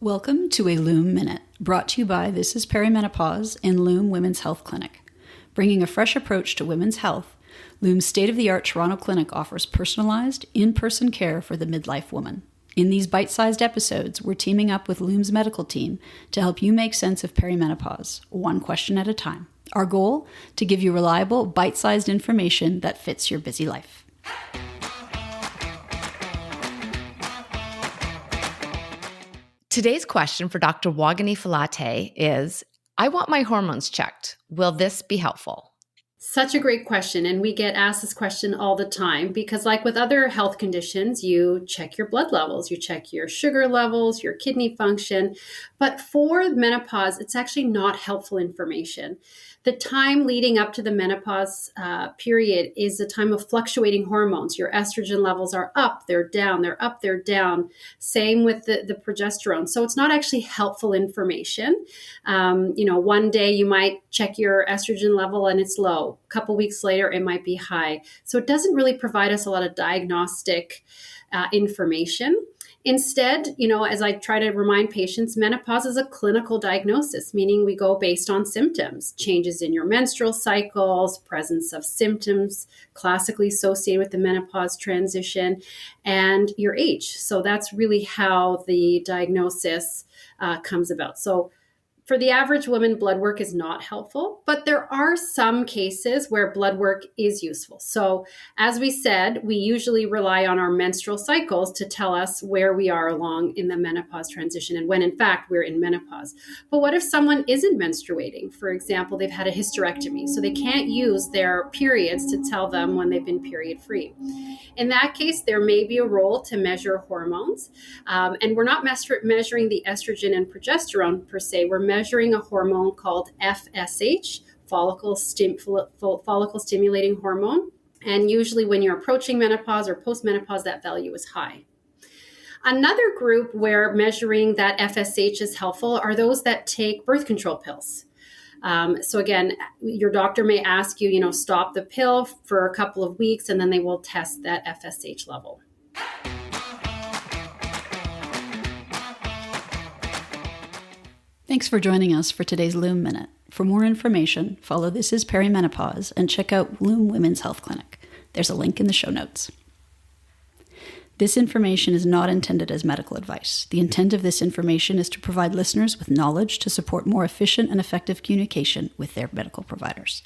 Welcome to a Lume Minute, brought to you by This Is Perimenopause and Lume Women's Health Clinic. Bringing a fresh approach to women's health, Lume's state-of-the-art Toronto clinic offers personalized, in-person care for the midlife woman. In these bite-sized episodes, we're teaming up with Lume's medical team to help you make sense of perimenopause, one question at a time. Our goal? To give you reliable, bite-sized information that fits your busy life. Today's question for Dr. Woganee Filate is, I want my hormones checked. Will this be helpful? Such a great question. And we get asked this question all the time because like with other health conditions, you check your blood levels, you check your sugar levels, your kidney function. But for menopause, it's actually not helpful information. The time leading up to the menopause period is a time of fluctuating hormones. Your estrogen levels are up, they're down, they're up, they're down. Same with the progesterone. So it's not actually helpful information. One day you might check your estrogen level and it's low. A couple weeks later, it might be high. So it doesn't really provide us a lot of diagnostic information. Instead, as I try to remind patients, menopause is a clinical diagnosis, meaning we go based on symptoms, changes in your menstrual cycles, presence of symptoms classically associated with the menopause transition, and your age. So that's really how the diagnosis comes about. So for the average woman, blood work is not helpful, but there are some cases where blood work is useful. So as we said, we usually rely on our menstrual cycles to tell us where we are along in the menopause transition and when in fact we're in menopause. But what if someone isn't menstruating? For example, they've had a hysterectomy, so they can't use their periods to tell them when they've been period free. In that case, there may be a role to measure hormones. And we're not measuring the estrogen and progesterone per se. We're measuring a hormone called FSH, follicle-stimulating hormone. And usually when you're approaching menopause or postmenopause, that value is high. Another group where measuring that FSH is helpful are those that take birth control pills. So again, your doctor may ask you, stop the pill for a couple of weeks, and then they will test that FSH level. Thanks for joining us for today's Lume Minute. For more information, follow This Is Perimenopause and check out Lume Women's Health Clinic. There's a link in the show notes. This information is not intended as medical advice. The intent of this information is to provide listeners with knowledge to support more efficient and effective communication with their medical providers.